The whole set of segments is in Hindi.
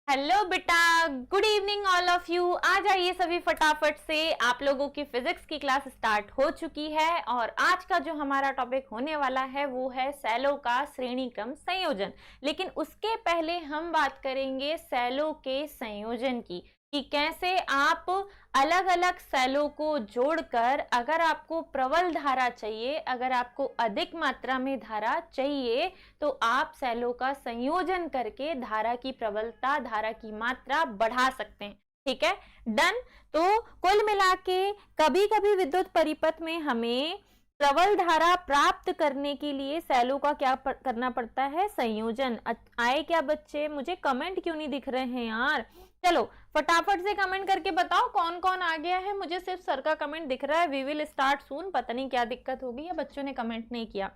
हेलो बेटा, good evening all of you. आ जाइए सभी फटाफट से, आप लोगों की फिजिक्स की क्लास स्टार्ट हो चुकी है और आज का जो हमारा टॉपिक होने वाला है वो है सेलों का श्रेणी क्रम संयोजन। लेकिन उसके पहले हम बात करेंगे सेलों के संयोजन की, कि कैसे आप अलग अलग सेलों को जोड़कर, अगर आपको प्रबल धारा चाहिए, अगर आपको अधिक मात्रा में धारा चाहिए, तो आप सेलों का संयोजन करके धारा की प्रबलता, धारा की मात्रा बढ़ा सकते हैं। ठीक है, डन। तो कुल मिला के कभी कभी विद्युत परिपथ में हमें प्रबल धारा प्राप्त करने के लिए सेलों का क्या करना पड़ता है, संयोजन। आए क्या बच्चे? मुझे कमेंट क्यों नहीं दिख रहे हैं यार? चलो फटाफट से कमेंट करके बताओ कौन कौन आ गया है। मुझे सिर्फ सर का कमेंट दिख रहा है, वी विल स्टार्ट सून। पता नहीं क्या दिक्कत होगी, या बच्चों ने कमेंट नहीं किया।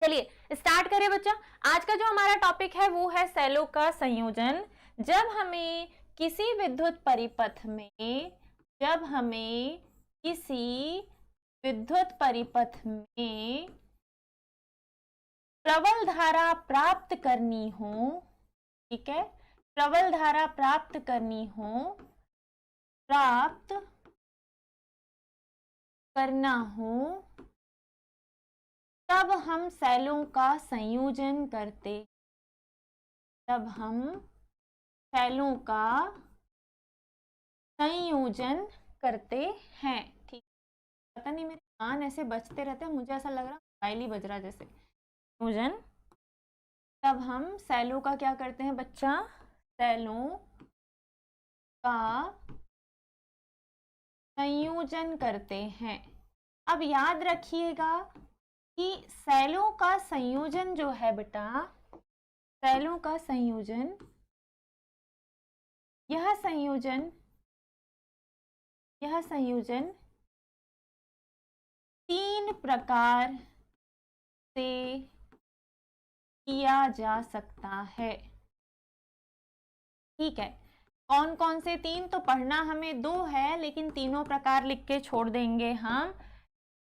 चलिए स्टार्ट करें बच्चा। आज का जो हमारा टॉपिक है वो है सेलों का संयोजन। जब हमें किसी विद्युत परिपथ में जब हमें किसी विद्युत परिपथ में प्रबल धारा प्राप्त करनी हो, ठीक है, प्रबल धारा प्राप्त करनी हो, प्राप्त करना हो, तब हम सेलों का संयोजन करते तब हम सेलों का संयोजन करते हैं। ठीक, पता नहीं मेरे कान ऐसे बजते रहते हैं, मुझे ऐसा लग रहा मोबाइल ही बज रहा जैसे। संयोजन, तब हम सेलों का क्या करते हैं बच्चा? सेलों का संयोजन करते हैं। अब याद रखिएगा कि सेलों का संयोजन जो है बेटा, सेलों का संयोजन, यह संयोजन 3 प्रकार से किया जा सकता है। ठीक है, कौन कौन से 3? तो पढ़ना हमें 2 है, लेकिन तीनों प्रकार लिख के छोड़ देंगे हम।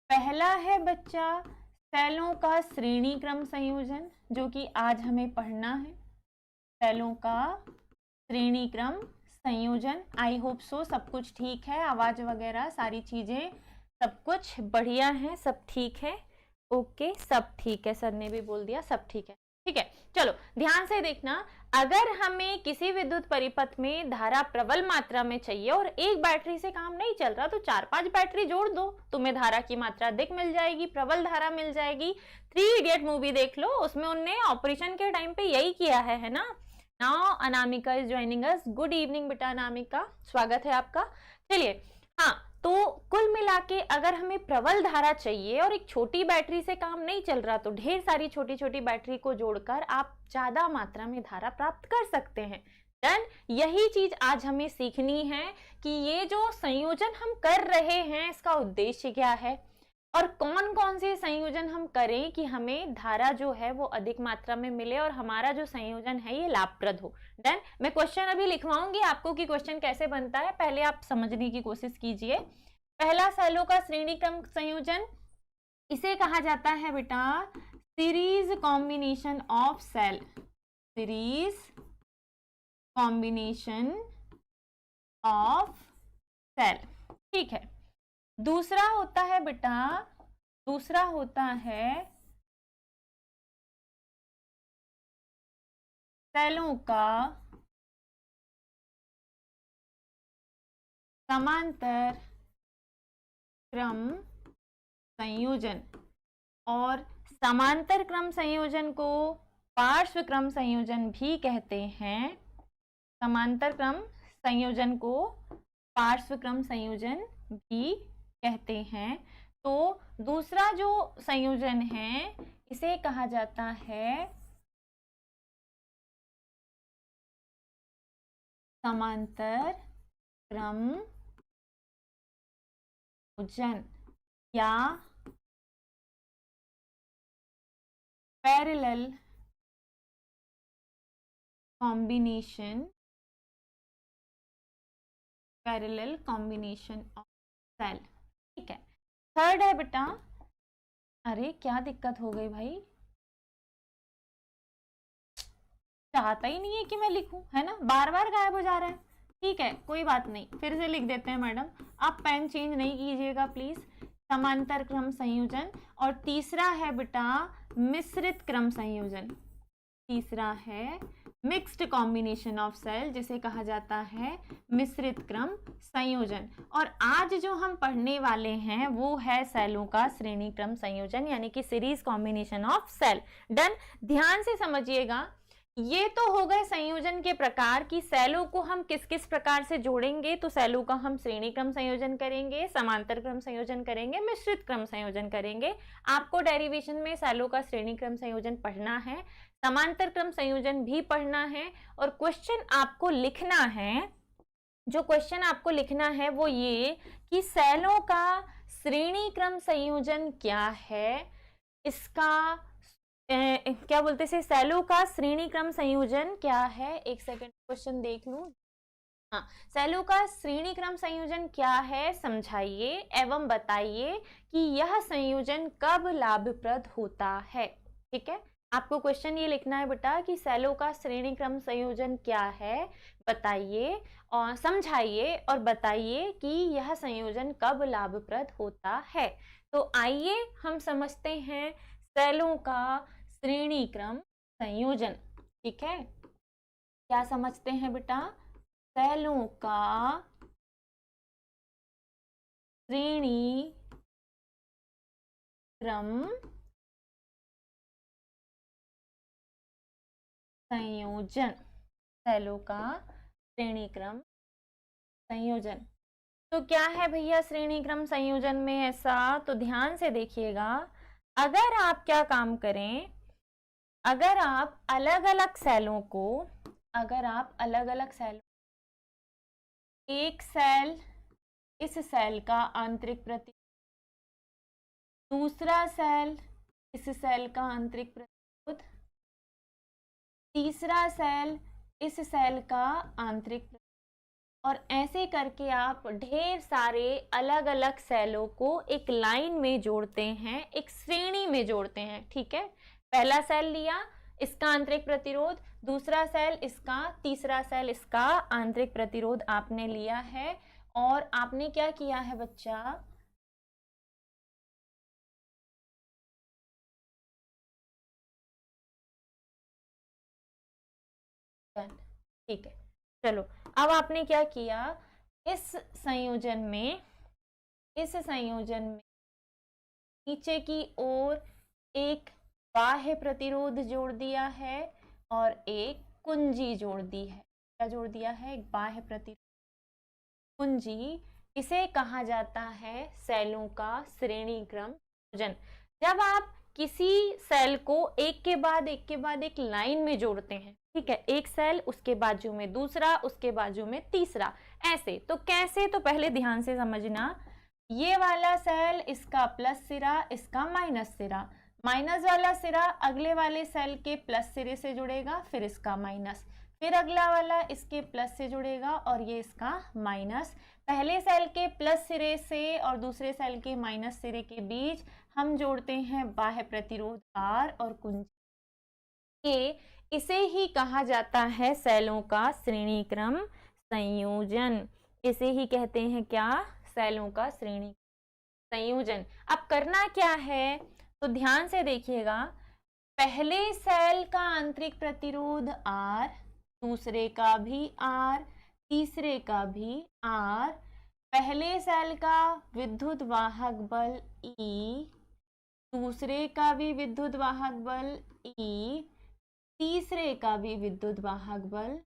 पहला है बच्चा सेलों का श्रेणी क्रम संयोजन, जो कि आज हमें पढ़ना है। सेलों का श्रेणी क्रम संयोजन। आई होप सो सब कुछ ठीक है, आवाज वगैरह सारी चीजें सब कुछ बढ़िया है, सब ठीक है। ओके, सब ठीक है, सर ने भी बोल दिया सब ठीक है। ठीक है, चलो ध्यान से देखना। अगर हमें किसी विद्युत परिपथ में धारा प्रबल मात्रा में चाहिए और एक बैटरी से काम नहीं चल रहा, तो 4-5 बैटरी जोड़ दो, तुम्हें धारा की मात्रा अधिक मिल जाएगी, प्रबल धारा मिल जाएगी। 3 इडियट मूवी देख लो, उसमें उनने ऑपरेशन के टाइम पे यही किया है ना। Now Anamika is joining us. Good evening बेटा अनामिका, स्वागत है आपका। चलिए, हाँ, तो कुल मिला के अगर हमें प्रबल धारा चाहिए और एक छोटी बैटरी से काम नहीं चल रहा, तो ढेर सारी छोटी छोटी बैटरी को जोड़कर आप ज्यादा मात्रा में धारा प्राप्त कर सकते हैं। देन यही चीज आज हमें सीखनी है कि ये जो संयोजन हम कर रहे हैं इसका उद्देश्य क्या है, और कौन कौन से संयोजन हम करें कि हमें धारा जो है वो अधिक मात्रा में मिले और हमारा जो संयोजन है ये लाभप्रद हो। देन मैं क्वेश्चन अभी लिखवाऊंगी आपको कि क्वेश्चन कैसे बनता है, पहले आप समझने की कोशिश कीजिए। पहला सेलों का श्रेणी क्रम संयोजन, इसे कहा जाता है बेटा series combination of cell. Series combination of cell, ठीक है। दूसरा होता है बेटा, दूसरा होता है सेलों का समांतर क्रम संयोजन, और समांतर क्रम संयोजन को पार्श्व क्रम संयोजन भी कहते हैं। समांतर क्रम संयोजन को पार्श्व क्रम संयोजन भी कहते हैं। तो दूसरा जो संयोजन है इसे कहा जाता है समांतर क्रम संयोजन या parallel combination, parallel combination of cell. ठीक है, थर्ड है बेटा, अरे क्या दिक्कत हो गई भाई? चाहता ही नहीं है कि मैं लिखूं, है ना, बार बार गायब हो जा रहा है। ठीक है, कोई बात नहीं, फिर से लिख देते हैं मैडम, आप पेन चेंज नहीं कीजिएगा प्लीज। समांतर क्रम संयोजन। और तीसरा है बेटा मिश्रित क्रम संयोजन। तीसरा है मिक्स्ड कॉम्बिनेशन ऑफ सेल, जिसे कहा जाता है मिश्रित क्रम संयोजन। और आज जो हम पढ़ने वाले हैं वो है सेलों का श्रेणी क्रम संयोजन, यानी कि series combination of cell. Done. ध्यान से समझिएगा, ये तो हो गए संयोजन के प्रकार कि सेलों को हम किस किस प्रकार से जोड़ेंगे। तो सेलों का हम श्रेणी क्रम संयोजन करेंगे, समांतर क्रम संयोजन करेंगे, मिश्रित क्रम संयोजन करेंगे। आपको डेरिवेशन में सेलों का श्रेणी क्रम संयोजन पढ़ना है, समांतर क्रम संयोजन भी पढ़ना है। और क्वेश्चन आपको लिखना है, जो क्वेश्चन आपको लिखना है वो ये कि सेलों का श्रेणी क्रम संयोजन क्या है, इसका क्या बोलते हैं, सेलों का श्रेणी क्रम संयोजन क्या है। एक सेकंड क्वेश्चन देख लूं। हाँ, सेलों का श्रेणी क्रम संयोजन क्या है, समझाइए एवं बताइए कि यह संयोजन कब लाभप्रद होता है। ठीक है, आपको क्वेश्चन ये लिखना है बेटा कि सेलों का श्रेणी क्रम संयोजन क्या है, बताइए और समझाइए और बताइए कि यह संयोजन कब लाभप्रद होता है। तो आइए हम समझते हैं सेलों का श्रेणी क्रम संयोजन। ठीक है, क्या समझते हैं बेटा, सेलों का श्रेणी क्रम संयोजन। सेलों का श्रेणी क्रम संयोजन तो क्या है भैया श्रेणी क्रम संयोजन में ऐसा, तो ध्यान से देखिएगा। अगर आप क्या काम करें, अगर आप अलग अलग सेलों को, एक सेल, इस सेल का आंतरिक प्रतिरोध, दूसरा सेल, इस सेल का आंतरिक प्रतिरोध, तीसरा सेल, इस सेल का आंतरिक प्रतिरोध, और ऐसे करके आप ढेर सारे अलग अलग सेलों को एक लाइन में जोड़ते हैं, एक श्रेणी में जोड़ते हैं। ठीक है, पहला सेल लिया, इसका आंतरिक प्रतिरोध, दूसरा सेल इसका, तीसरा सेल इसका आंतरिक प्रतिरोध आपने लिया है। और आपने क्या किया है बच्चा, ठीक है, चलो अब आपने क्या किया, इस संयोजन में नीचे की ओर एक बाह्य प्रतिरोध जोड़ दिया है और एक कुंजी जोड़ दी है। क्या जोड़ दिया है, एक बाह्य प्रतिरोध कुंजी। इसे कहा जाता है सेलों का श्रेणी क्रम संयोजन। जब आप किसी सेल को एक के बाद एक लाइन में जोड़ते हैं, ठीक है, एक सेल उसके बाजू में दूसरा, उसके बाजू में तीसरा, ऐसे। तो कैसे, तो पहले ध्यान से समझना, ये वाला सेल इसका प्लस सिरा, इसका माइनस सिरा, माइनस वाला सिरा अगले वाले सेल के प्लस सिरे से जुड़ेगा, फिर इसका माइनस, फिर अगला वाला इसके प्लस से जुड़ेगा और ये इसका माइनस। पहले सेल के प्लस सिरे से और दूसरे सेल के माइनस सिरे के बीच हम जोड़ते हैं बाह्य प्रतिरोध R और कुंजी। इसे ही कहा जाता है सेलों का श्रेणी क्रम संयोजन। इसे ही कहते हैं क्या, सेलों का श्रेणी संयोजन। अब करना क्या है, तो ध्यान से देखिएगा, पहले सेल का आंतरिक प्रतिरोध R, दूसरे का भी R, तीसरे का भी R, पहले सेल का विद्युत वाहक बल E, दूसरे का भी विद्युत वाहक बल E, तीसरे का भी विद्युत वाहक बल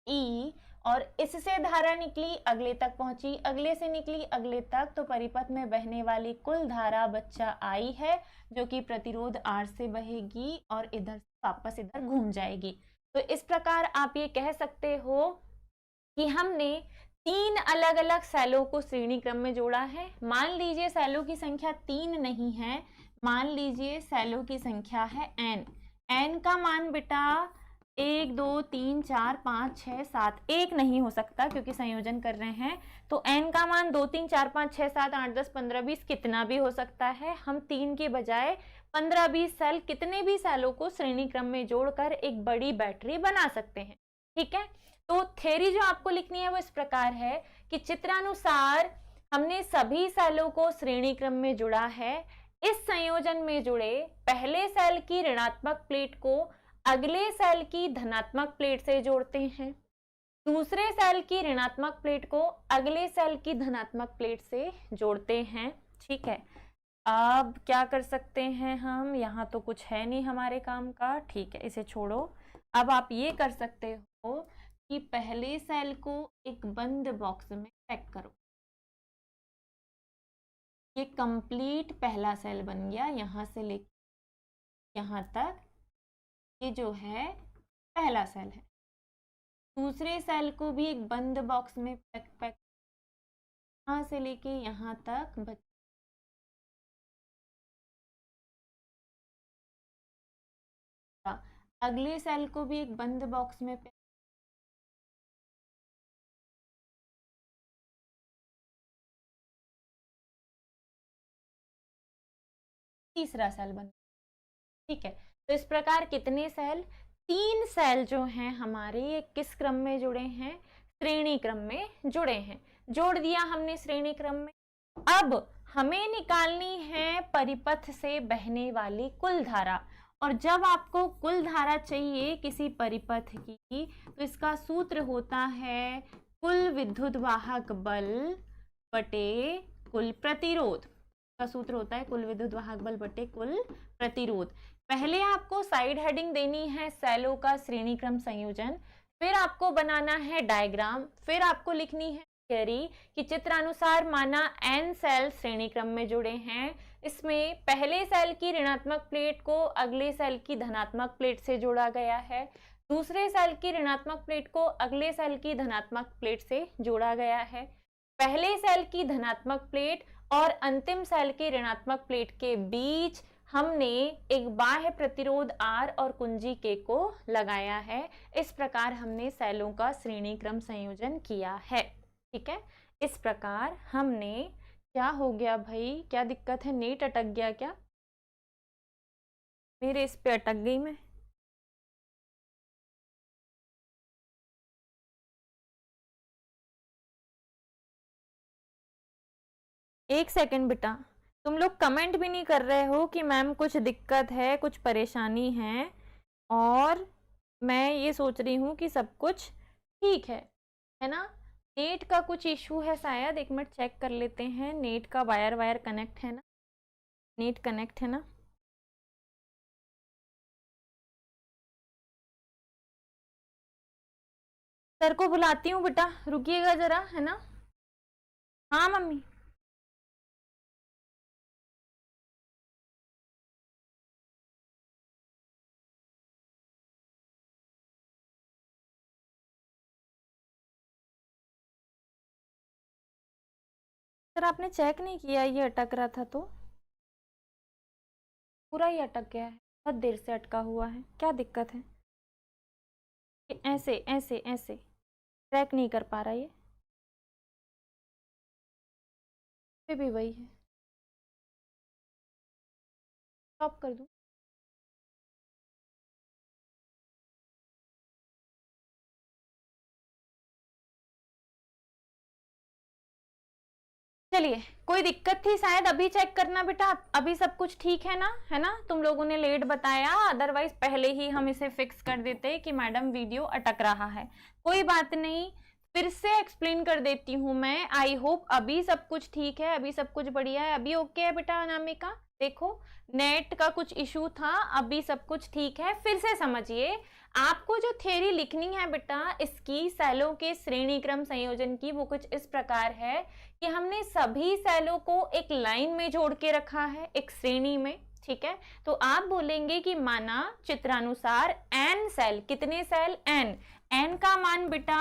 E, और इससे धारा निकली अगले तक पहुंची, अगले से निकली अगले तक, तो परिपथ में बहने वाली कुल धारा बच्चा I है, जो कि प्रतिरोध R से बहेगी और इधर से वापस इधर घूम जाएगी। तो इस प्रकार आप ये कह सकते हो कि हमने 3 अलग अलग सेलों को श्रेणी क्रम में जोड़ा है। मान लीजिए सेलों की संख्या 3 नहीं है, मान लीजिए सेलों की संख्या है n। n का मान बेटा 1 2 3 4 5 6 7, एक नहीं हो सकता क्योंकि संयोजन कर रहे हैं, तो n का मान 2 3 4 5 6 7 8 10 15 20 कितना भी हो सकता है। हम 3 के बजाय 15 20 सेल, कितने भी सेलों को श्रेणी क्रम में जोड़कर एक बड़ी बैटरी बना सकते हैं। ठीक है, तो थ्योरी जो आपको लिखनी है वो इस प्रकार है कि चित्रानुसार हमने सभी सेलों को श्रेणी क्रम में जुड़ा है। इस संयोजन में जुड़े पहले सेल की ऋणात्मक प्लेट को अगले सेल की धनात्मक प्लेट से जोड़ते हैं, दूसरे सेल की ऋणात्मक प्लेट को अगले सेल की धनात्मक प्लेट से जोड़ते हैं। ठीक है, अब क्या कर सकते हैं हम, यहाँ तो कुछ है नहीं हमारे काम का, ठीक है इसे छोड़ो। अब आप ये कर सकते हो कि पहले सेल को एक बंद बॉक्स में पैक करो। ये कंप्लीट पहला सेल बन गया, यहाँ से लेकर यहाँ तक ये जो है पहला सेल है। दूसरे सेल को भी एक बंद बॉक्स में पैक यहाँ से लेके यहाँ तक अगले सेल को भी एक बंद बॉक्स में तीसरा सेल बन। ठीक है, तो इस प्रकार कितने सेल, 3 सेल जो हैं हमारे ये किस क्रम में जुड़े हैं, श्रेणी क्रम में जुड़े हैं। जोड़ दिया हमने श्रेणी क्रम में। अब हमें निकालनी है परिपथ से बहने वाली कुल धारा, और जब आपको कुल धारा चाहिए किसी परिपथ की तो इसका सूत्र होता है कुल विद्युत वाहक बल बटे कुल प्रतिरोध। का सूत्र होता है कुल विद्युत वाहक बल बटे कुल प्रतिरोध। पहले आपको साइड हेडिंग देनी है सेलों का श्रेणी क्रम संयोजन, फिर आपको बनाना है डायग्राम, फिर आपको लिखनी है थ्योरी कि चित्रानुसार माना n सेल श्रेणी क्रम में जुड़े हैं। इसमें पहले सेल की ऋणात्मक प्लेट को अगले सेल की धनात्मक प्लेट से जोड़ा गया है, दूसरे सेल की ऋणात्मक प्लेट को अगले सेल की धनात्मक प्लेट से जोड़ा गया है। पहले सेल की धनात्मक प्लेट और अंतिम सेल की ऋणात्मक प्लेट के बीच हमने एक बाह्य प्रतिरोध R और कुंजी K को लगाया है। इस प्रकार हमने सेलों का श्रेणी क्रम संयोजन किया है। ठीक है, इस प्रकार हमने, क्या हो गया भाई, क्या दिक्कत है, नेट अटक गया क्या, मेरे इस पे अटक गई मैं। एक सेकंड बेटा, तुम लोग कमेंट भी नहीं कर रहे हो कि मैम कुछ दिक्कत है, कुछ परेशानी है, और मैं ये सोच रही हूँ कि सब कुछ ठीक है ना। नेट का कुछ इशू है शायद, एक मिनट चेक कर लेते हैं। नेट का वायर कनेक्ट है ना, नेट कनेक्ट है ना। सर को बुलाती हूँ बेटा, रुकिएगा जरा, है ना। हाँ मम्मी, सर आपने चेक नहीं किया ये अटक रहा था तो, पूरा ही अटक गया है, बहुत देर से अटका हुआ है, क्या दिक्कत है। ऐसे ऐसे ऐसे ट्रैक नहीं कर पा रहा ये, फिर भी वही है, स्टॉप कर दूं। चलिए, कोई दिक्कत थी शायद, अभी चेक करना बेटा, अभी सब कुछ ठीक है ना, है ना। तुम लोगों ने लेट बताया, अदरवाइज पहले ही हम इसे फिक्स कर देते कि मैडम वीडियो अटक रहा है। कोई बात नहीं, फिर से एक्सप्लेन कर देती हूँ मैं। आई होप अभी सब कुछ ठीक है, अभी सब कुछ बढ़िया है, अभी ओके है बेटा अनामिका। देखो नेट का कुछ इशू था, अभी सब कुछ ठीक है। फिर से समझिए, आपको जो थ्योरी लिखनी है बेटा इसकी सेलों के श्रेणी क्रम संयोजन की, वो कुछ इस प्रकार है कि हमने सभी सेलों को एक लाइन में जोड़ के रखा है, एक श्रेणी में। ठीक है, तो आप बोलेंगे कि माना चित्रानुसार n सेल, कितने सेल, n का मान बेटा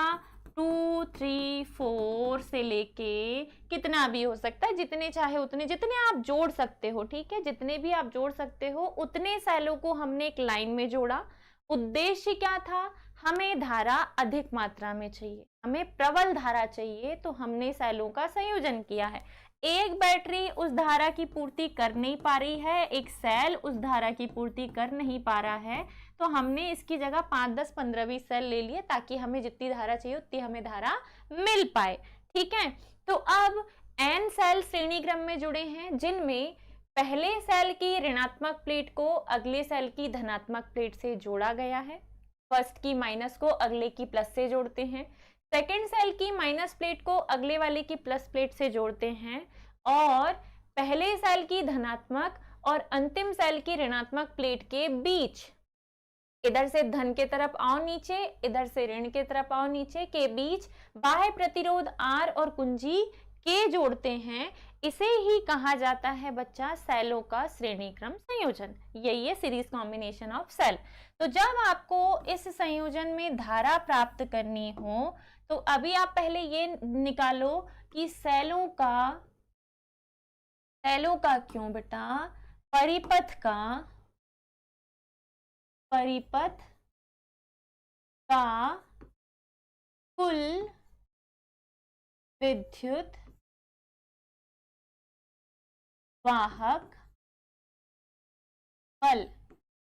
2 3 4 से लेके कितना भी हो सकता है, जितने चाहे उतने, जितने आप जोड़ सकते हो। ठीक है, जितने भी आप जोड़ सकते हो उतने सेलों को हमने एक लाइन में जोड़ा, उद्देश्य क्या था? हमें धारा अधिक मात्रा में चाहिए, हमें प्रबल धारा चाहिए, तो हमने सेलों का संयोजन किया है। एक बैटरी उस धारा की पूर्ति कर नहीं पा रही है, एक सेल उस धारा की पूर्ति कर नहीं पा रहा है, तो हमने इसकी जगह 5, 10, 15, 20 सेल ले लिए ताकि हमें जितनी धारा चाहिए उतनी हमें धारा मिल पाए। ठीक है, तो अब n सेल श्रेणी क्रम में जुड़े हैं, जिनमें पहले सेल की ऋणात्मक प्लेट को अगले सेल की धनात्मक प्लेट से जोड़ा गया है। फर्स्ट की माइनस को अगले की प्लस से जोड़ते हैं, सेकेंड सेल की माइनस प्लेट को अगले वाले की प्लस प्लेट से जोड़ते हैं, और पहले सेल की धनात्मक और अंतिम सेल की ऋणात्मक प्लेट के बीच, इधर से धन के तरफ आओ नीचे, इधर से ऋण के तरफ आओ नीचे, के बीच बाह्य प्रतिरोध R और कुंजी K जोड़ते हैं। इसे ही कहा जाता है बच्चा सेलों का श्रेणी क्रम संयोजन। यही है सीरीज कॉम्बिनेशन ऑफ सेल। तो जब आपको इस संयोजन में धारा प्राप्त करनी हो तो अभी आप पहले ये निकालो कि सेलों का क्यों बेटा, परिपथ का कुल विद्युत वाहक बल,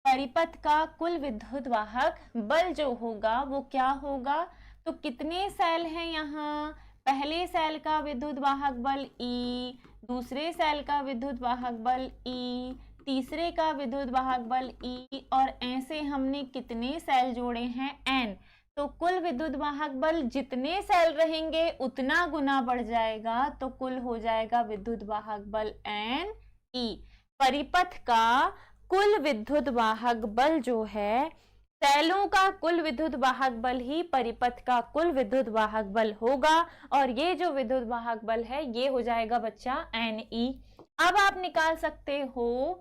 परिपथ का कुल विद्युत वाहक बल जो होगा वो क्या होगा? तो कितने सेल हैं यहाँ? पहले सेल का विद्युत वाहक बल E, दूसरे सेल का विद्युत वाहक बल E, तीसरे का विद्युत वाहक बल E, और ऐसे हमने कितने सेल जोड़े हैं? N। तो कुल विद्युत वाहक बल जितने सेल रहेंगे उतना गुना बढ़ जाएगा, तो कुल हो जाएगा विद्युत वाहक बल NE। परिपथ का कुल विद्युत वाहक बल जो है, सेलों का कुल विद्युत वाहक बल ही परिपथ का कुल विद्युत वाहक बल होगा, और ये जो विद्युत वाहक बल है ये हो जाएगा बच्चा NE। अब आप निकाल सकते हो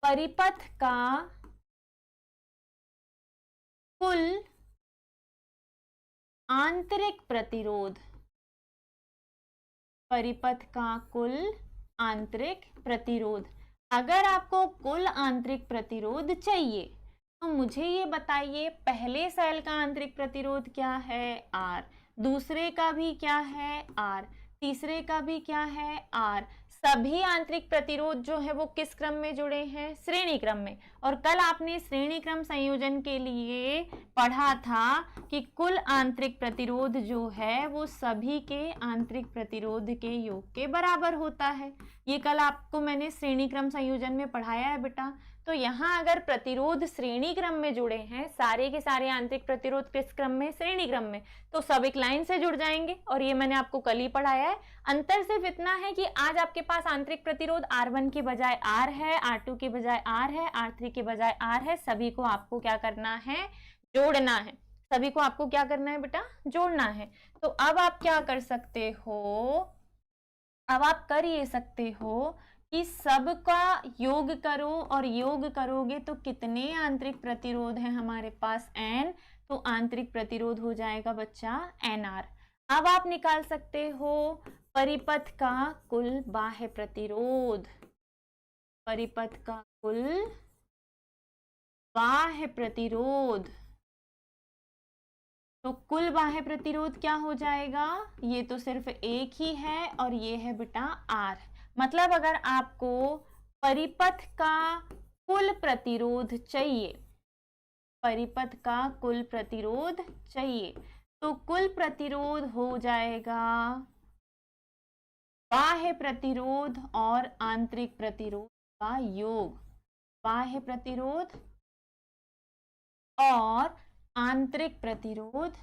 परिपथ का कुल आंतरिक प्रतिरोध, परिपथ का कुल आंतरिक प्रतिरोध। अगर आपको कुल आंतरिक प्रतिरोध चाहिए तो मुझे ये बताइए, पहले सेल का आंतरिक प्रतिरोध क्या है? R, दूसरे का भी क्या है? R, तीसरे का भी क्या है? R। सभी आंतरिक प्रतिरोध जो है वो किस क्रम में जुड़े हैं? श्रेणी क्रम में। और कल आपने श्रेणी क्रम संयोजन के लिए पढ़ा था कि कुल आंतरिक प्रतिरोध जो है वो सभी के आंतरिक प्रतिरोध के योग के बराबर होता है। ये कल आपको मैंने श्रेणी क्रम संयोजन में पढ़ाया है बेटा। तो यहाँ अगर प्रतिरोध श्रेणी क्रम में जुड़े हैं, सारे के सारे आंतरिक प्रतिरोध किस क्रम में? श्रेणी क्रम में, तो सब एक लाइन से जुड़ जाएंगे, और ये मैंने आपको कल ही पढ़ाया है। अंतर सिर्फ इतना है कि आज आपके पास आंतरिक प्रतिरोध R1 के बजाय R है, R2 के बजाय R है, R3 के बजाय R है। सभी को आपको क्या करना है? जोड़ना है। सभी को आपको क्या करना है बेटा? जोड़ना है। तो अब आप क्या कर सकते हो? अब आप कर ये सकते हो कि सबका योग करो, और योग करोगे तो कितने आंतरिक प्रतिरोध हैं हमारे पास? N। तो आंतरिक प्रतिरोध हो जाएगा बच्चा NR। अब आप निकाल सकते हो परिपथ का कुल बाह्य प्रतिरोध, परिपथ का कुल बाह्य प्रतिरोध। तो कुल बाह्य प्रतिरोध क्या हो जाएगा? ये तो सिर्फ एक ही है, और ये है बेटा R। मतलब अगर आपको परिपथ का कुल प्रतिरोध चाहिए, परिपथ का कुल प्रतिरोध चाहिए, तो कुल प्रतिरोध हो जाएगा बाह्य प्रतिरोध और आंतरिक प्रतिरोध का योग। बाह्य प्रतिरोध और आंतरिक प्रतिरोध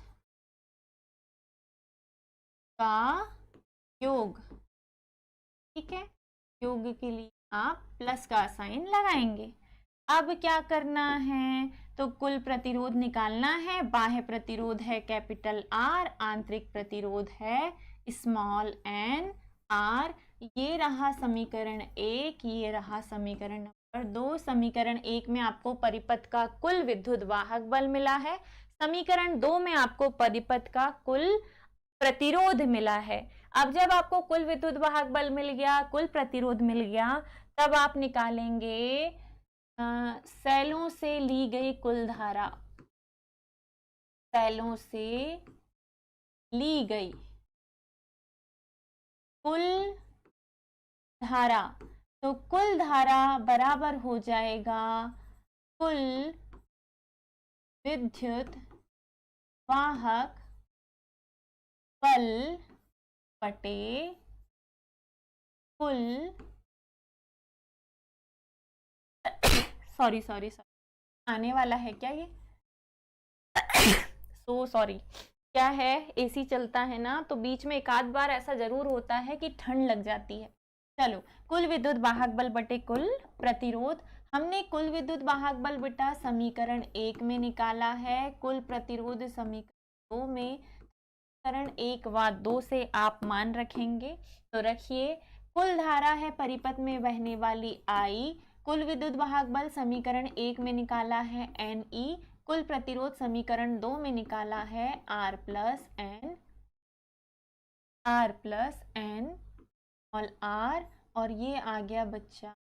का योग। ठीक है, योग के लिए आप प्लस का साइन लगाएंगे। अब क्या करना है? तो कुल प्रतिरोध निकालना है। बाह्य प्रतिरोध है कैपिटल R, आंतरिक प्रतिरोध है स्मॉल n R। ये रहा समीकरण 1, ये रहा समीकरण नंबर 2। समीकरण 1 में आपको परिपथ का कुल विद्युत वाहक बल मिला है, समीकरण 2 में आपको परिपथ का कुल प्रतिरोध मिला है। अब जब आपको कुल विद्युत वाहक बल मिल गया, कुल प्रतिरोध मिल गया, तब आप निकालेंगे सेलों से ली गई कुल धारा, सेलों से ली गई कुल धारा, तो कुल धारा बराबर हो जाएगा कुल विद्युत वाहक बल बटे कुल सॉरी आने वाला है क्या ये सॉरी क्या है, एसी चलता है ना तो बीच में एक आध बार ऐसा जरूर होता है कि ठंड लग जाती है। चलो, कुल विद्युत वाहक बल बटे कुल प्रतिरोध, हमने कुल विद्युत वाहक बल बेटा समीकरण 1 में निकाला है, कुल प्रतिरोध समीकरण 2 में, समीकरण 1 व 2 से आप मान रखेंगे। तो रखिए, कुल धारा है परिपथ में बहने वाली I, कुल विद्युत वाहक बल समीकरण 1 में निकाला है NE, कुल प्रतिरोध समीकरण 2 में निकाला है R plus n all R, और ये आ गया बच्चा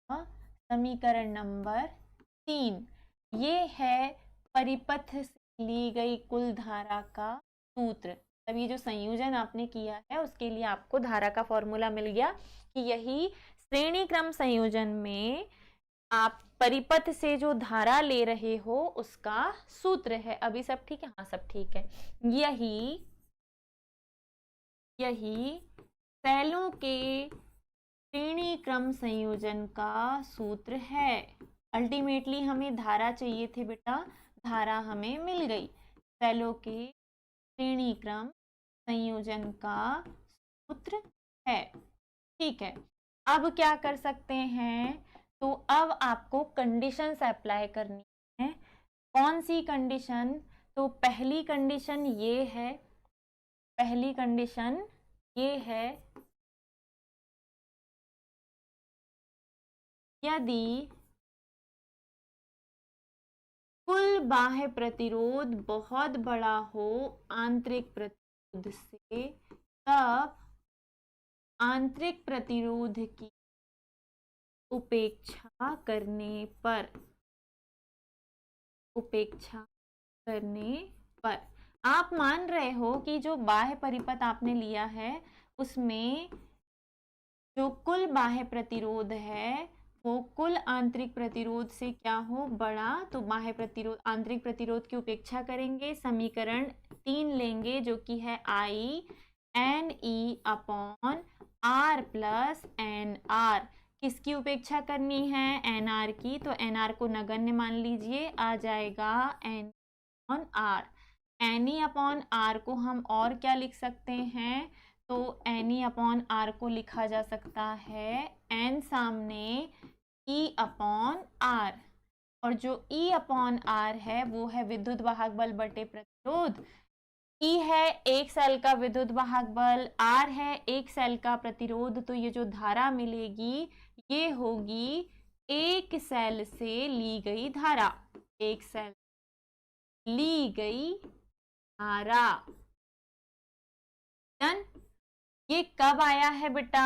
समीकरण नंबर 3। ये है परिपथ से ली गई कुल धारा का सूत्र। तब ये जो संयोजन आपने किया है उसके लिए आपको धारा का फॉर्मूला मिल गया कि यही श्रेणी क्रम संयोजन में आप परिपथ से जो धारा ले रहे हो उसका सूत्र है। अभी सब ठीक है? हाँ, सब ठीक है। यही सेलों के श्रेणी क्रम संयोजन का सूत्र है। अल्टीमेटली हमें धारा चाहिए थे बेटा, धारा हमें मिल गई। सेलों के श्रेणी क्रम संयोजन का सूत्र है। ठीक है, अब क्या कर सकते हैं? तो अब आपको कंडीशंस अप्लाई करनी है। कौन सी कंडीशन? तो पहली कंडीशन ये है, यदि कुल बाह्य प्रतिरोध बहुत बड़ा हो आंतरिक प्रतिरोध से, तब आंतरिक प्रतिरोध की उपेक्षा करने पर आप मान रहे हो कि जो बाह्य परिपथ आपने लिया है उसमें जो कुल बाह्य प्रतिरोध है वो कुल आंतरिक प्रतिरोध से क्या हो, बड़ा। तो बाह्य प्रतिरोध आंतरिक प्रतिरोध की उपेक्षा करेंगे, समीकरण 3 लेंगे जो कि है I NE upon R plus NR। किसकी उपेक्षा करनी है? NR की। तो NR को नगण्य मान लीजिए, आ जाएगा N upon R। NE upon R को हम और क्या लिख सकते हैं? तो NE अपॉन R को लिखा जा सकता है N सामने E अपॉन R, और जो E अपॉन R है वो है विद्युत वाहक बल बटे प्रतिरोध। E है एक सेल का विद्युत वाहक बल, R है एक सेल का प्रतिरोध। तो ये जो धारा मिलेगी ये होगी एक सेल से ली गई धारा, एक सेल ली गई धारा। डन। ये कब आया है बेटा?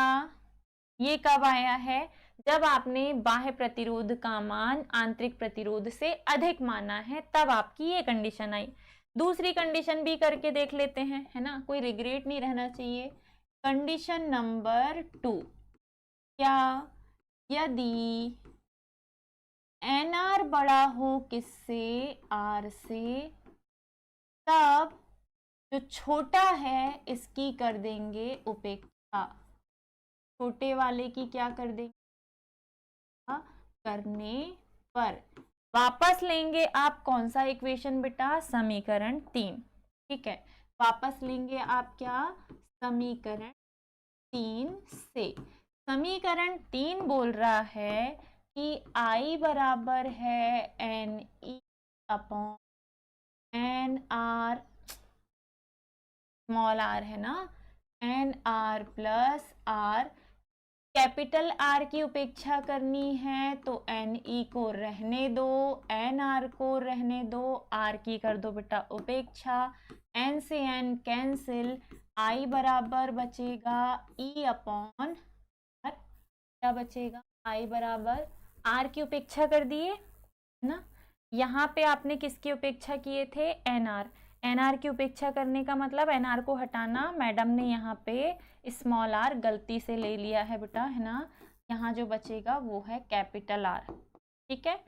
ये कब आया है? जब आपने बाह्य प्रतिरोध का मान आंतरिक प्रतिरोध से अधिक माना है, तब आपकी ये कंडीशन आई। दूसरी कंडीशन भी करके देख लेते हैं, है ना, कोई रिग्रेट नहीं रहना चाहिए। कंडीशन नंबर 2, क्या? यदि NR बड़ा हो किससे? R से, तब जो छोटा है इसकी कर देंगे उपेक्षा, छोटे वाले की क्या कर देंगे? करने पर वापस लेंगे आप कौन सा इक्वेशन बेटा? समीकरण 3। ठीक है, वापस लेंगे आप क्या? समीकरण 3 से। समीकरण 3 बोल रहा है कि I बराबर है NE upon NR, small r है ना, NR plus R। Capital R की उपेक्षा करनी है तो NE को रहने दो, NR को रहने दो, R की कर दो बेटा उपेक्षा। N से N कैंसिल, I बराबर बचेगा E अपॉन R। क्या बचेगा? I बराबर R की उपेक्षा कर दिए, ना। यहाँ पे आपने किसकी उपेक्षा किए थे, एनआर। एनआर की उपेक्षा करने का मतलब एनआर को हटाना, मैडम ने यहाँ पे स्मॉल आर गलती से ले लिया है बेटा, है ना। यहाँ जो बचेगा वो है कैपिटल आर, ठीक है।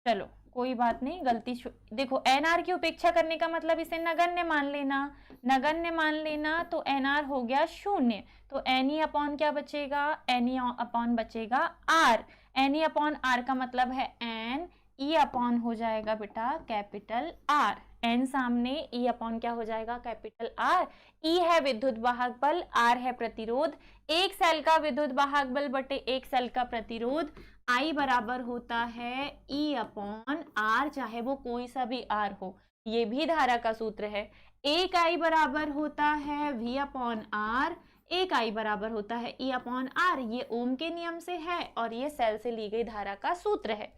चलो कोई बात नहीं, गलती देखो एनआर की उपेक्षा करने का मतलब इसे नगण्य मान लेना, नगण्य मान लेना, तो एनआर हो गया 0, तो एनी अपॉन क्या बचेगा, एनी अपॉन बचेगा आर। एनी अपॉन आर का मतलब है एन, ई अपॉन हो जाएगा बेटा कैपिटल आर, एन सामने, ई अपॉन क्या हो जाएगा कैपिटल आर। ई है विद्युत वाहक बल, आर है प्रतिरोध, एक सेल का विद्युत वाहक बल बटे एक सेल का प्रतिरोध, आई बराबर होता है ई अपॉन आर, चाहे वो कोई सा भी आर हो, ये भी धारा का सूत्र है। एक आई बराबर होता है वी अपॉन आर, एक आई बराबर होता है ई अपॉन आर, ये ओम के नियम से है और ये सेल से ली गई धारा का सूत्र है।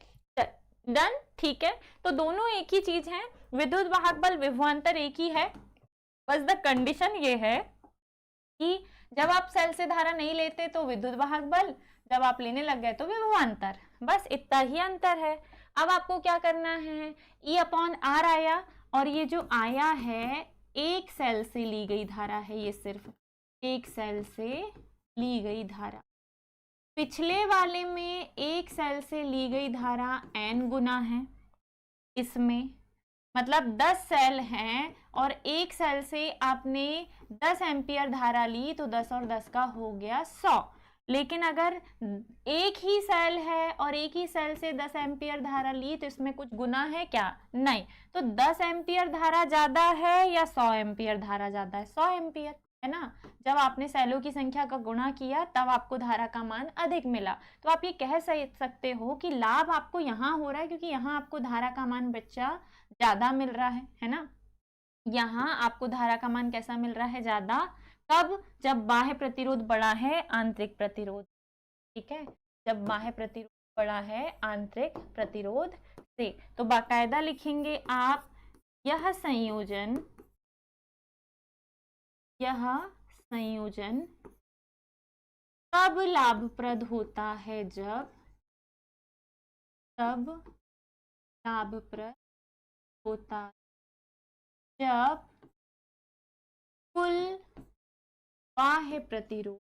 डन, ठीक है। तो दोनों एक ही चीज है, विद्युत वाहक बल विभवांतर एक ही है, बस द कंडीशन ये है कि जब आप सेल से धारा नहीं लेते तो विद्युत वाहक बल, जब आप लेने लग गए तो विभवांतर, बस इतना ही अंतर है। अब आपको क्या करना है, ई अपॉन आर आया, और ये जो आया है एक सेल से ली गई धारा है, ये सिर्फ एक सेल से ली गई धारा। पिछले वाले में एक सेल से ली गई धारा n गुना है, इसमें मतलब 10 सेल हैं और एक सेल से आपने 10 एम्पियर धारा ली, तो 10 और 10 का हो गया 100। लेकिन अगर एक ही सेल है और एक ही सेल से 10 एम्पियर धारा ली, तो इसमें कुछ गुना है क्या, नहीं। तो 10 एम्पियर धारा ज्यादा है या 100 एम्पियर धारा ज्यादा है, 100 एम्पियर, है ना। जब आपने सेलों की संख्या का गुणा किया तब आपको धारा का मान अधिक मिला। तो आप ये कह सकते हो कि लाभ आपको यहाँ हो रहा है, क्योंकि यहाँ आपको धारा का मान बच्चा ज्यादा मिल रहा है ना। यहाँ आपको धारा का मान कैसा मिल रहा है, ज्यादा। कब, जब बाह्य प्रतिरोध बड़ा है आंतरिक प्रतिरोध, ठीक है, जब बाह्य प्रतिरोध बड़ा है आंतरिक प्रतिरोध से। तो बाकायदा लिखेंगे आप, यह संयोजन तब लाभप्रद होता है जब, तब लाभप्रद होता जब कुल बाह्य प्रतिरोध,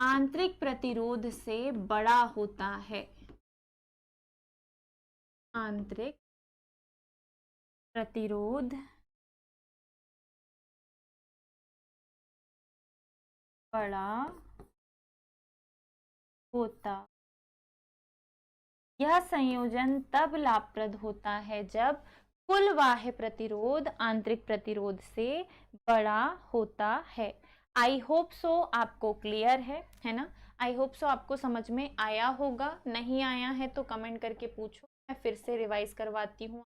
आंतरिक प्रतिरोध से बड़ा होता है, आंतरिक प्रतिरोध बड़ा होता। यह संयोजन तब लाभप्रद होता है जब कुल बाह्य प्रतिरोध आंतरिक प्रतिरोध से बड़ा होता है। आई होप सो आपको क्लियर है ना। आई होप सो आपको समझ में आया होगा, नहीं आया है तो कमेंट करके पूछो, मैं फिर से रिवाइज करवाती हूँ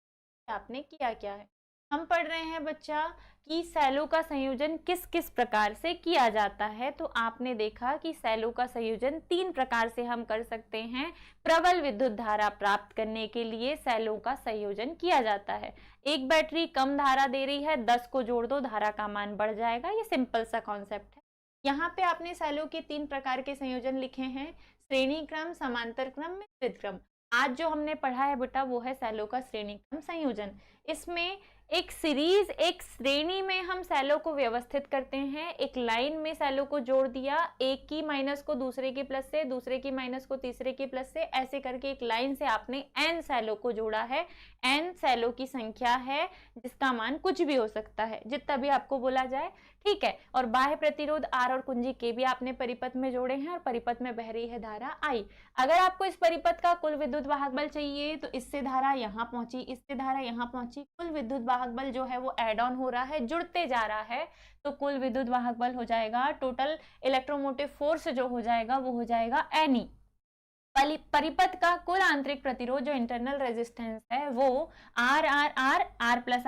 आपने किया क्या है। हम पढ़ रहे हैं बच्चा कि सेलों का संयोजन किस किस प्रकार से किया जाता है। तो आपने देखा कि सेलों का संयोजन 3 प्रकार से हम कर सकते हैं। प्रबल विद्युत धारा प्राप्त करने के लिए सेलों का संयोजन किया जाता है। एक बैटरी कम धारा दे रही है, 10 को जोड़ दो, धारा का मान बढ़ जाएगा। ये सिंपल सा कॉन्सेप्ट है। यहाँ पे आपने सेलों के 3 प्रकार के संयोजन लिखे हैं, श्रेणी क्रम, समांतर क्रम, मिश्रित क्रम। आज जो हमने पढ़ा है बेटा वो है सेलों का श्रेणी क्रम संयोजन। इसमें एक सीरीज, एक श्रेणी में हम सेलों को व्यवस्थित करते हैं। एक लाइन में सेलों को जोड़ दिया, एक की माइनस को दूसरे की प्लस से, दूसरे की माइनस को तीसरे की प्लस से, ऐसे करके एक लाइन से आपने n सेलों को जोड़ा है। n सेलों की संख्या है जिसका मान कुछ भी हो सकता है, जितना भी आपको बोला जाए, ठीक है। और बाह्य प्रतिरोध R और कुंजी K भी आपने परिपथ में जोड़े हैं और परिपथ में बह रही है धारा I। अगर आपको इस परिपथ का कुल विद्युत वाहक बल चाहिए तो इससे धारा यहाँ पहुंची, इससे धारा यहाँ पहुंची, कुल विद्युत वाहक बल जो है वो एड ऑन हो रहा है, जुड़ते जा रहा है, तो कुल विद्युत वाहक बल हो जाएगा, टोटल इलेक्ट्रोमोटिव फोर्स जो हो जाएगा वो हो जाएगा Ni। परिपथ का कुल आंतरिक प्रतिरोध जो इंटरनल रेजिस्टेंस है वो R प्लस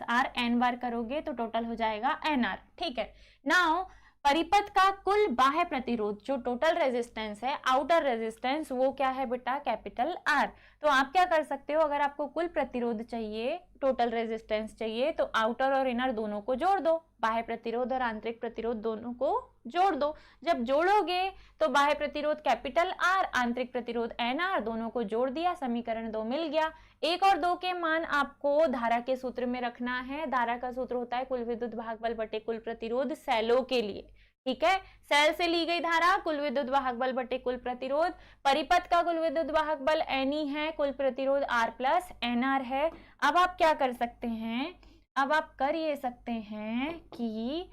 R n बार करोगे तो टोटल हो जाएगा NR, ठीक है। नाउ परिपथ का कुल बाह्य प्रतिरोध जो टोटल रेजिस्टेंस है, आउटर रेजिस्टेंस, वो क्या है बेटा, कैपिटल R। तो आप क्या कर सकते हो, अगर आपको कुल प्रतिरोध चाहिए टोटल रेजिस्टेंस चाहिए तो आउटर और इनर दोनों को जोड़ दो, बाह्य प्रतिरोध और आंतरिक प्रतिरोध दोनों को जोड़ दो। जब जोड़ोगे तो बाह्य प्रतिरोध कैपिटल आर, आंतरिक प्रतिरोध एन आर, दोनों को जोड़ दिया, समीकरण 2 मिल गया। 1 और 2 के मान आपको धारा के सूत्र में रखना है। धारा का सूत्र होता है कुल विद्युत वाहक बल बटे कुल प्रतिरोध सेलों के लिए, ठीक है। सेल से ली गई धारा कुल विद्युत वाहक बल बटे कुल प्रतिरोध, परिपथ का कुल विद्युत वाहक बल एनई है, कुल प्रतिरोध आर प्लस एन आर है। अब आप क्या कर सकते हैं, अब आप कर ये सकते हैं कि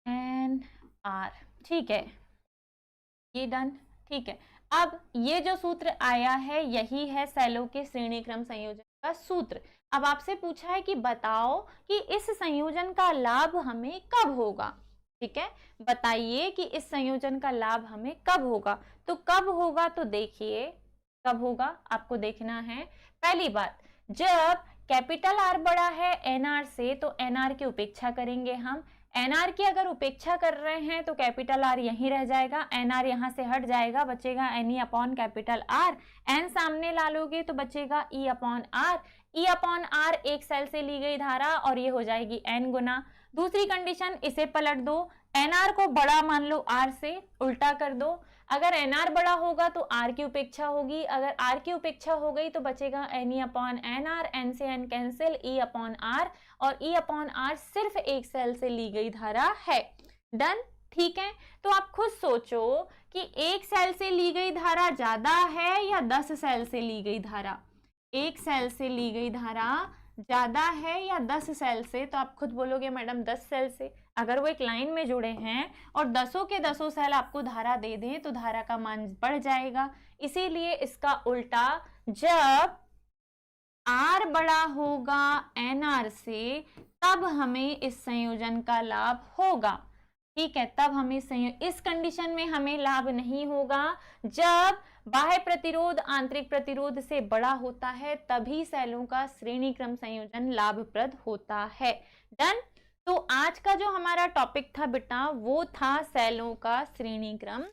एन आर, ठीक है, ये डन, ठीक है। अब ये जो सूत्र आया है यही है सेलों के श्रेणी क्रम संयोजन का सूत्र। अब आपसे पूछा है कि बताओ कि इस संयोजन का लाभ हमें कब होगा, ठीक है, बताइए कि इस संयोजन का लाभ हमें कब होगा। तो कब होगा, तो देखिए कब होगा आपको देखना है। पहली बात, जब कैपिटल आर बड़ा है एनआर से तो एनआर की उपेक्षा करेंगे हम। एनआर की अगर उपेक्षा कर रहे हैं तो कैपिटल आर यहीं रह जाएगा, एनआर यहां से हट जाएगा, बचेगा N E upon capital R. N सामने ला लोगे तो बचेगा E upon R. E upon R एक सेल से ली गई धारा और ये हो जाएगी एन गुना। दूसरी कंडीशन, इसे पलट दो, एनआर को बड़ा मान लो आर से, उल्टा कर दो। अगर एनआर बड़ा होगा तो आर की उपेक्षा होगी, अगर आर की उपेक्षा हो गई तो बचेगा N E upon N R, N से N cancel, E upon R, और ई अपॉन आर सिर्फ एक सेल से ली गई धारा है। डन, ठीक है। तो आप खुद सोचो कि एक सेल से ली गई धारा ज्यादा है या 10 सेल से ली गई धारा, एक सेल से ली गई धारा ज्यादा है या 10 सेल से, तो आप खुद बोलोगे मैडम 10 सेल से। अगर वो एक लाइन में जुड़े हैं और 10 के 10 सेल आपको धारा दे दें तो धारा का मान बढ़ जाएगा। इसीलिए इसका उल्टा, जब आर बड़ा होगा एन आर से तब हमें इस संयोजन का लाभ होगा, ठीक है, तब हमें इस कंडीशन में हमें लाभ नहीं होगा। जब बाह्य प्रतिरोध आंतरिक प्रतिरोध से बड़ा होता है तभी सेलों का श्रेणी क्रम संयोजन लाभप्रद होता है। डन। तो आज का जो हमारा टॉपिक था बेटा वो था सेलों का श्रेणी क्रम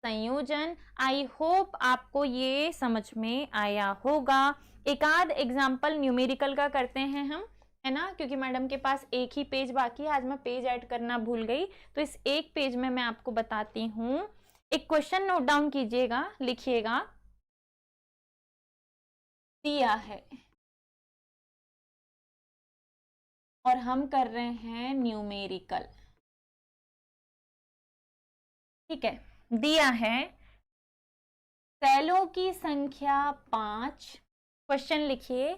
संयोजन। आई होप आपको ये समझ में आया होगा। एक आध एग्जाम्पल न्यूमेरिकल का करते हैं हम, है ना, क्योंकि मैडम के पास एक ही पेज बाकी है। आज मैं पेज ऐड करना भूल गई, तो इस एक पेज में मैं आपको बताती हूँ। एक क्वेश्चन नोट डाउन कीजिएगा, लिखिएगा, दिया है और हम कर रहे हैं न्यूमेरिकल, ठीक है। दिया है सेलों की संख्या 5। क्वेश्चन लिखिए,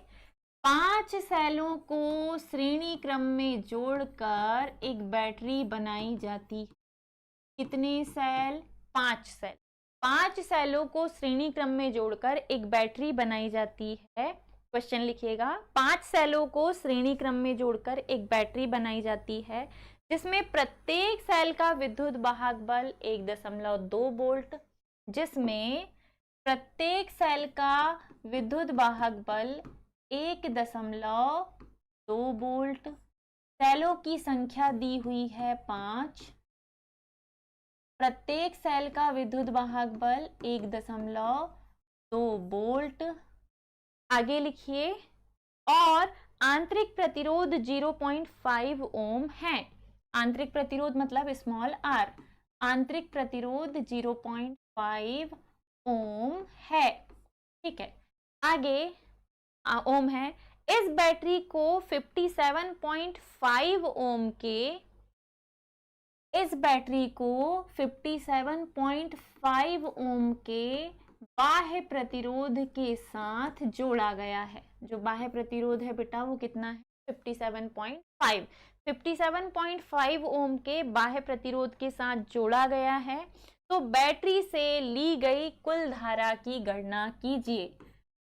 5 सेलों को श्रेणी क्रम में जोड़कर एक बैटरी बनाई जाती है। कितने सेल? 5 सेल। 5 सेलों को श्रेणी क्रम में जोड़कर एक बैटरी बनाई जाती है। क्वेश्चन लिखिएगा, 5 सेलों को श्रेणी क्रम में जोड़कर एक बैटरी बनाई जाती है जिसमें प्रत्येक सेल का विद्युत वाहक बल 1.2 वोल्ट, जिसमें प्रत्येक सेल का विद्युत वाहक बल 1.2 वोल्ट। सेलों की संख्या दी हुई है 5, प्रत्येक सेल का विद्युत वाहक बल 1.2 वोल्ट। आगे लिखिए, और आंतरिक प्रतिरोध 0.5 ओम है। आंतरिक प्रतिरोध मतलब स्मॉल आर, आंतरिक प्रतिरोध 0.5 ओम है, ठीक है। आगे ओम है। इस बैटरी को 57.5 ओम के, इस बैटरी को 57.5 ओम के बाह्य प्रतिरोध के साथ जोड़ा गया है। जो बाह्य प्रतिरोध है बेटा वो कितना है? 57.5। 57.5 ओम के बाह्य प्रतिरोध के साथ जोड़ा गया है। तो बैटरी से ली गई कुल धारा की गणना कीजिए।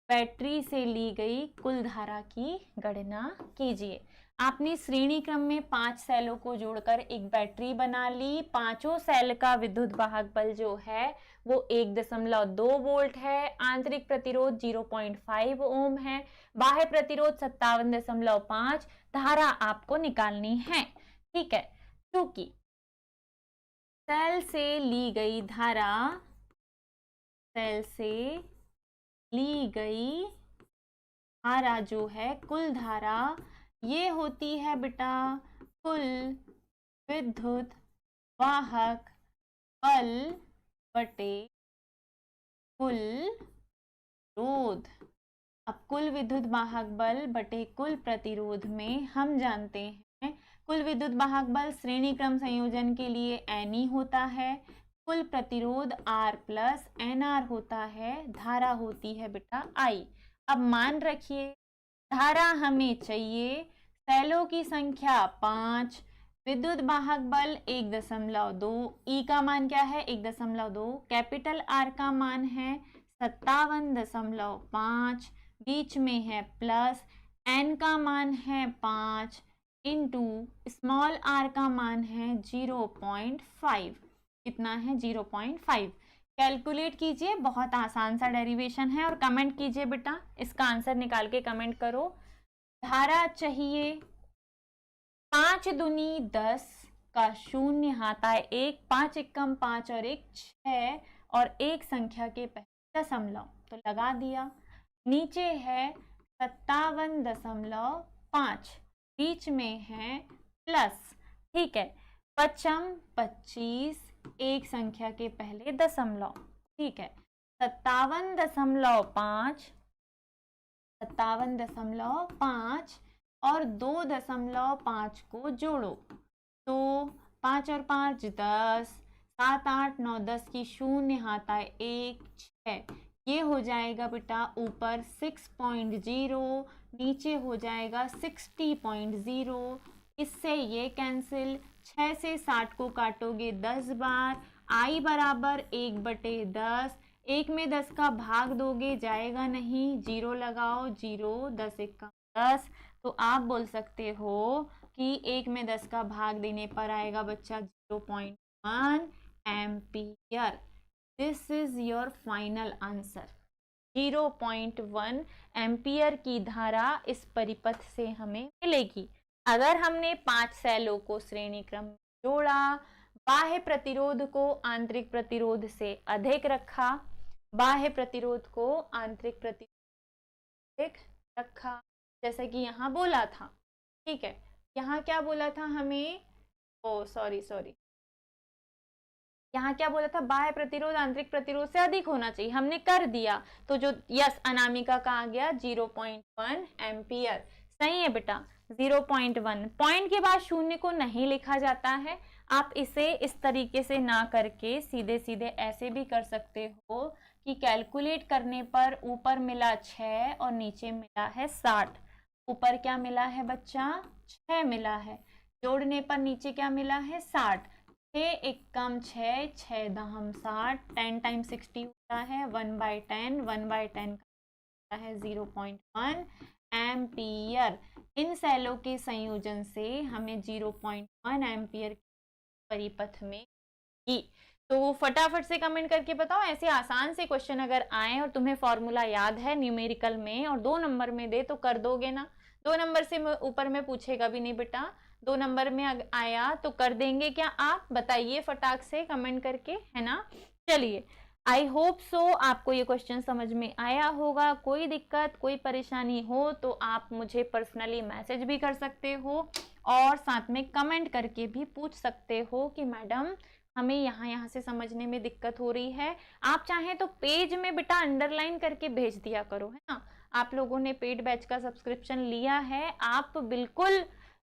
बैटरी से ली गई कुल धारा की गणना कीजिए। आपने श्रेणी क्रम में 5 सेलों को जोड़कर एक बैटरी बना ली। पांचों सेल का विद्युत वाहक बल जो है वो 1.2 वोल्ट है। आंतरिक प्रतिरोध 0.5 ओम है। बाह्य प्रतिरोध 57.5। धारा आपको निकालनी है, ठीक है। क्योंकि सेल से ली गई धारा, सेल से ली गई धारा जो है, कुल धारा, ये होती है बेटा कुल विद्युत वाहक बल बटे कुल प्रतिरोध। अब कुल विद्युत वाहक बल बटे कुल प्रतिरोध में हम जानते हैं कुल विद्युत वाहक बल श्रेणी क्रम संयोजन के लिए N होता है, कुल प्रतिरोध R प्लस NR होता है, धारा होती है बेटा I। अब मान रखिए धारा हमें चाहिए, सेलों की संख्या 5, विद्युत वाहक बल 1.2, ई का मान क्या है 1.2, कैपिटल R का मान है 57.5, बीच में है प्लस, N का मान है 5 इंटू स्मॉल r का मान है 0.5। कितना है 0.5। कैलकुलेट कीजिए, बहुत आसान सा डेरिवेशन है, और कमेंट कीजिए बेटा, इसका आंसर निकाल के कमेंट करो। धारा चाहिए 5 दूनी 10 का शून्य हाथ आए 1, 5 एकम 5 और 1 6 और एक संख्या के पहले दशमलव तो लगा दिया, नीचे है 57.5, बीच में है प्लस, ठीक है, पचम 25, एक संख्या के पहले दशमलव, ठीक है, 57.5 और 2.5 को जोड़ो तो 5 और 5 10, 7 8 9 10 की शून्य हाथ आए 1 6, ये हो जाएगा बेटा ऊपर 6.0, नीचे हो जाएगा 60.0, इससे ये कैंसिल, 6 से 60 को काटोगे 10 बार, आई बराबर 1/10, 1 में 10 का भाग दोगे जाएगा नहीं, 0 लगाओ, 0 10 1 का 10, तो आप बोल सकते हो कि 1 में 10 का भाग देने पर आएगा बच्चा 0.1 ampere. This is your final answer. 0.1 ampere की धारा इस परिपथ से हमें मिलेगी। अगर हमने 5 सेलों को श्रेणी क्रम में जोड़ा, बाह्य प्रतिरोध को आंतरिक प्रतिरोध से अधिक रखा, बाह्य प्रतिरोध को आंतरिक प्रतिरोध रखा, जैसे कि यहाँ बोला था, ठीक है, यहाँ क्या बोला था हमें, सॉरी, यहाँ क्या बोला था, बाह्य प्रतिरोध आंतरिक प्रतिरोध से अधिक होना चाहिए, हमने कर दिया, तो जो यस अनामिका का आ गया 0.1 एम्पियर। सही है बेटा, 0.1। पॉइंट के बाद शून्य को नहीं लिखा जाता है, आप इसे इस तरीके से ना करके सीधे सीधे ऐसे भी कर सकते हो कि कैलकुलेट करने पर ऊपर मिला 6 और नीचे मिला है 60। ऊपर क्या मिला है बच्चा 6 मिला है, जोड़ने पर नीचे क्या मिला है 60, 6 एकम 6, 6 दहम 60, 10 टाइम्स 60 होता है 1/10, 1/10 का है 0.1 एम्पियर। इन सेलों के संयोजन से हमें 0.1 एम्पियर परिपथ में ही। तो फटाफट से कमेंट करके बताओ, ऐसे आसान से क्वेश्चन अगर आए और तुम्हें फॉर्मूला याद है न्यूमेरिकल में और 2 नंबर में दे तो कर दोगे ना। 2 नंबर से ऊपर में पूछेगा भी नहीं बेटा, 2 नंबर में आया तो कर देंगे क्या आप, बताइए फटाक से कमेंट करके, है ना। चलिए, आई होप सो आपको ये क्वेश्चन समझ में आया होगा। कोई दिक्कत कोई परेशानी हो तो आप मुझे पर्सनली मैसेज भी कर सकते हो और साथ में कमेंट करके भी पूछ सकते हो कि मैडम हमें यहाँ से समझने में दिक्कत हो रही है। आप चाहें तो पेज में बेटा अंडरलाइन करके भेज दिया करो, है ना। आप लोगों ने पेड बैच का सब्सक्रिप्शन लिया है, आप बिल्कुल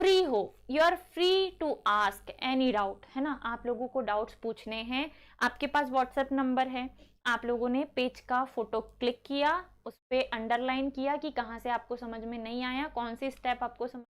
फ्री हो, you are free to ask any doubt, है ना। आप लोगों को डाउट्स पूछने हैं, आपके पास व्हाट्सएप नंबर है, आप लोगों ने पेज का फोटो क्लिक किया, उस पर अंडरलाइन किया कि कहाँ से आपको समझ में नहीं आया, कौन सी स्टेप आपको समझ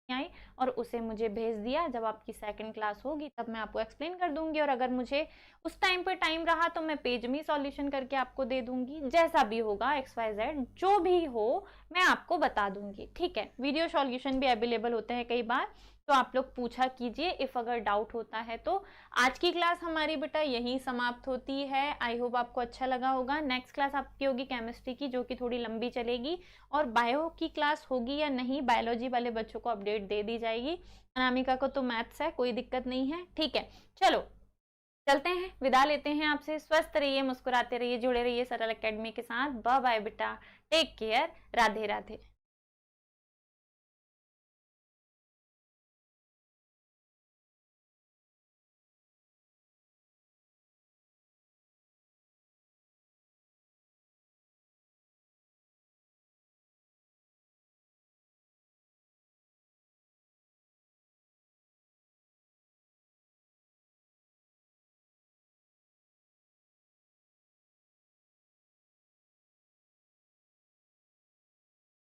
आई, और उसे मुझे भेज दिया। जब आपकी सेकंड क्लास होगी तब मैं आपको एक्सप्लेन कर दूंगी, और अगर मुझे उस टाइम पे टाइम रहा तो मैं पेज में सॉल्यूशन करके आपको दे दूंगी। जैसा भी होगा XYZ जो भी हो मैं आपको बता दूंगी, ठीक है। वीडियो सॉल्यूशन भी अवेलेबल होते हैं कई बार, तो आप लोग पूछा कीजिए इफ अगर डाउट होता है तो। आज की क्लास हमारी बेटा यहीं समाप्त होती है। आई होप आपको अच्छा लगा होगा। नेक्स्ट क्लास आपकी होगी केमिस्ट्री की, जो कि थोड़ी लंबी चलेगी, और बायो की क्लास होगी या नहीं, बायोलॉजी वाले बच्चों को अपडेट दे दी जाएगी। अनामिका को तो मैथ्स है, कोई दिक्कत नहीं है, ठीक है। चलो चलते हैं, विदा लेते हैं आपसे। स्वस्थ रहिए, मुस्कुराते रहिए, जुड़े रहिए सरल एकेडमी के साथ। बाय बाय बेटा, टेक केयर, राधे राधे।